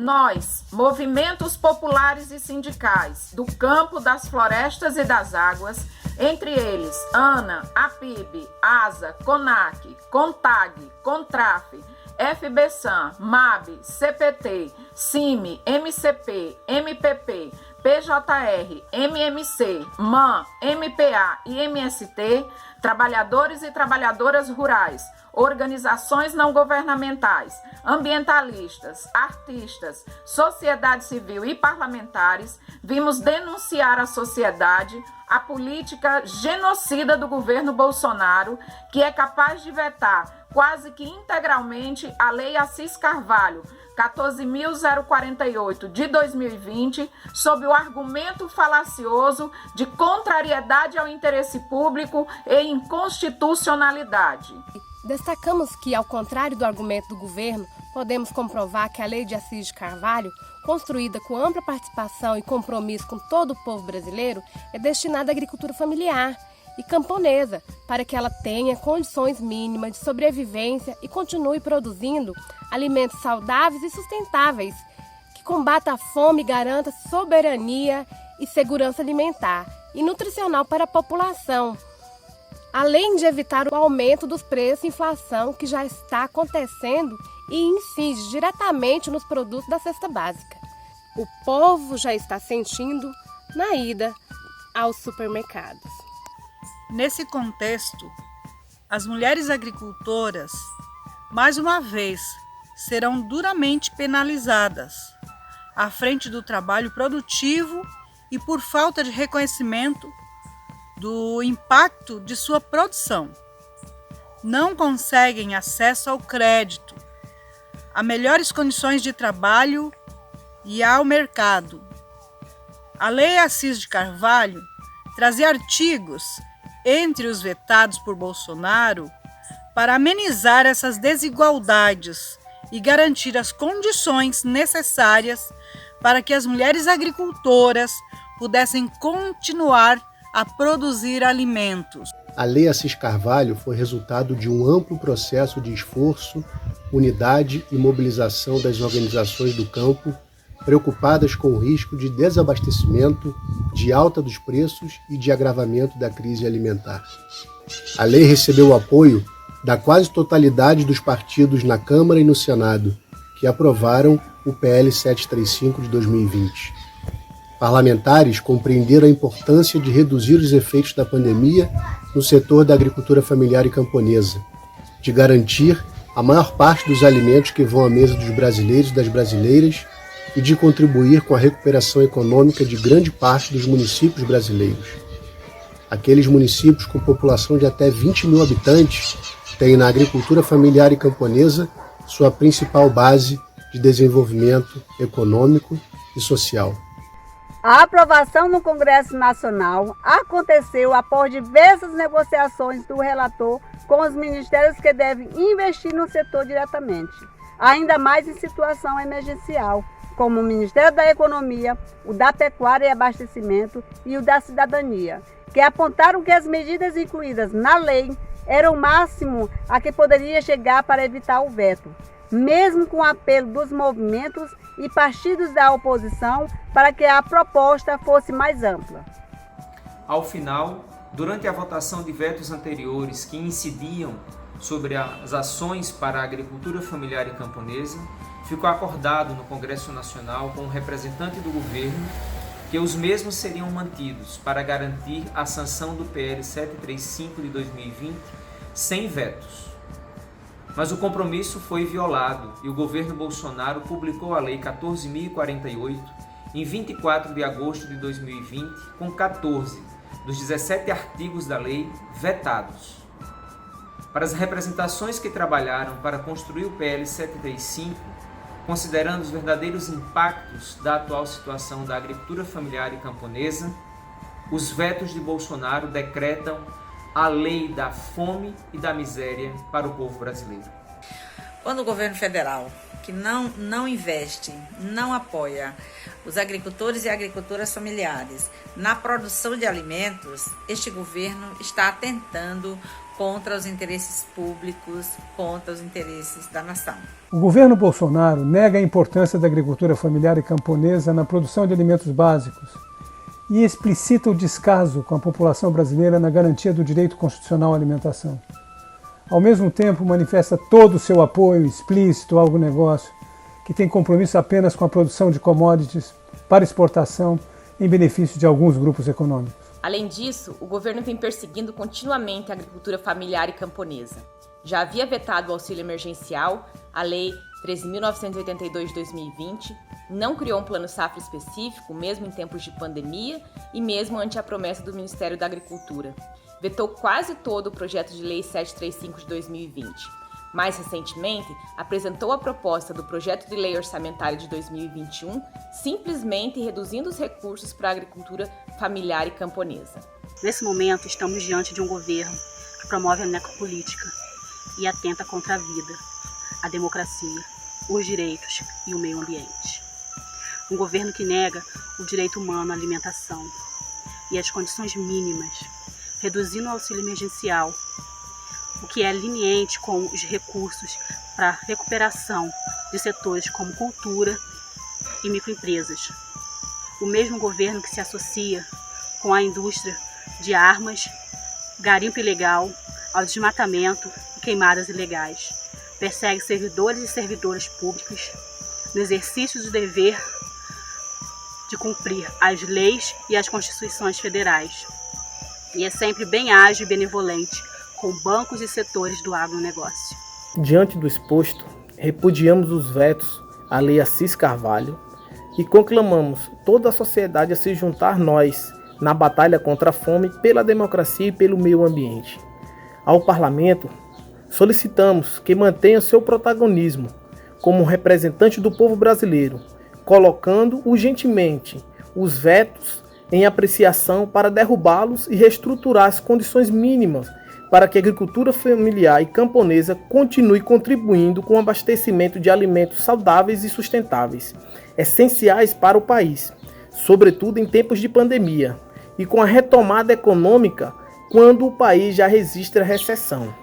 Nós, movimentos populares e sindicais do campo, das florestas e das águas, entre eles ANA, APIB, ASA, CONAC, CONTAG, CONTRAF, FBSAM, MAB, CPT, CIMI, MCP, MPP, PJR, MMC, MAN, MPA e MST, trabalhadores e trabalhadoras rurais, organizações não governamentais, ambientalistas, artistas, sociedade civil e parlamentares, vimos denunciar à sociedade a política genocida do governo Bolsonaro, que é capaz de vetar quase que integralmente a Lei Assis Carvalho 14.048 de 2020, sob o argumento falacioso de contrariedade ao interesse público e inconstitucionalidade. Destacamos que, ao contrário do argumento do governo, podemos comprovar que a Lei de Assis de Carvalho, construída com ampla participação e compromisso com todo o povo brasileiro, é destinada à agricultura familiar e camponesa, para que ela tenha condições mínimas de sobrevivência e continue produzindo alimentos saudáveis e sustentáveis, que combata a fome e garanta soberania e segurança alimentar e nutricional para a população, além de evitar o aumento dos preços e inflação que já está acontecendo e incide diretamente nos produtos da cesta básica. O povo já está sentindo na ida aos supermercados. Nesse contexto, as mulheres agricultoras, mais uma vez, serão duramente penalizadas à frente do trabalho produtivo e por falta de reconhecimento do impacto de sua produção. Não conseguem acesso ao crédito, a melhores condições de trabalho e ao mercado. A Lei Assis de Carvalho trazia artigos entre os vetados por Bolsonaro para amenizar essas desigualdades e garantir as condições necessárias para que as mulheres agricultoras pudessem continuar a produzir alimentos. A Lei Assis Carvalho foi resultado de um amplo processo de esforço, unidade e mobilização das organizações do campo, preocupadas com o risco de desabastecimento, de alta dos preços e de agravamento da crise alimentar. A lei recebeu o apoio da quase totalidade dos partidos na Câmara e no Senado, que aprovaram o PL 735 de 2020. Parlamentares compreenderam a importância de reduzir os efeitos da pandemia no setor da agricultura familiar e camponesa, de garantir a maior parte dos alimentos que vão à mesa dos brasileiros e das brasileiras e de contribuir com a recuperação econômica de grande parte dos municípios brasileiros. Aqueles municípios com população de até 20 mil habitantes têm na agricultura familiar e camponesa sua principal base de desenvolvimento econômico e social. A aprovação no Congresso Nacional aconteceu após diversas negociações do relator com os ministérios que devem investir no setor diretamente, ainda mais em situação emergencial, como o Ministério da Economia, o da Pecuária e Abastecimento e o da Cidadania, que apontaram que as medidas incluídas na lei eram o máximo a que poderia chegar para evitar o veto, mesmo com o apelo dos movimentos e partidos da oposição para que a proposta fosse mais ampla. Ao final, durante a votação de vetos anteriores que incidiam sobre as ações para a agricultura familiar e camponesa, ficou acordado no Congresso Nacional com o representante do governo que os mesmos seriam mantidos para garantir a sanção do PL 735 de 2020 sem vetos. Mas o compromisso foi violado e o governo Bolsonaro publicou a Lei 14.048 em 24 de agosto de 2020, com 14 dos 17 artigos da lei vetados. Para as representações que trabalharam para construir o PL 735, considerando os verdadeiros impactos da atual situação da agricultura familiar e camponesa, os vetos de Bolsonaro decretam a lei da fome e da miséria para o povo brasileiro. Quando o governo federal, que não investe, não apoia os agricultores e agricultoras familiares na produção de alimentos, este governo está atentando contra os interesses públicos, contra os interesses da nação. O governo Bolsonaro nega a importância da agricultura familiar e camponesa na produção de alimentos básicos e explicita o descaso com a população brasileira na garantia do direito constitucional à alimentação. Ao mesmo tempo, manifesta todo o seu apoio explícito ao agronegócio, que tem compromisso apenas com a produção de commodities para exportação em benefício de alguns grupos econômicos. Além disso, o governo vem perseguindo continuamente a agricultura familiar e camponesa. Já havia vetado o auxílio emergencial, a Lei 13.982 de 2020, não criou um plano safra específico, mesmo em tempos de pandemia e mesmo ante a promessa do Ministério da Agricultura. Vetou quase todo o projeto de Lei 735 de 2020. Mais recentemente, apresentou a proposta do projeto de lei orçamentária de 2021, simplesmente reduzindo os recursos para a agricultura familiar e camponesa. Nesse momento, estamos diante de um governo que promove a necropolítica e atenta contra a vida, a democracia, os direitos e o meio ambiente. Um governo que nega o direito humano à alimentação e as condições mínimas, reduzindo o auxílio emergencial, o que é leniente com os recursos para a recuperação de setores como cultura e microempresas. O mesmo governo que se associa com a indústria de armas, garimpo ilegal, ao desmatamento e queimadas ilegais. Persegue servidores e servidoras públicas no exercício do dever de cumprir as leis e as constituições federais. E é sempre bem ágil e benevolente com bancos e setores do agronegócio. Diante do exposto, repudiamos os vetos à Lei Assis Carvalho e conclamamos toda a sociedade a se juntar nós na batalha contra a fome, pela democracia e pelo meio ambiente. Ao Parlamento, solicitamos que mantenha seu protagonismo como representante do povo brasileiro, colocando urgentemente os vetos em apreciação para derrubá-los e reestruturar as condições mínimas para que a agricultura familiar e camponesa continue contribuindo com o abastecimento de alimentos saudáveis e sustentáveis, essenciais para o país, sobretudo em tempos de pandemia, e com a retomada econômica quando o país já registra recessão.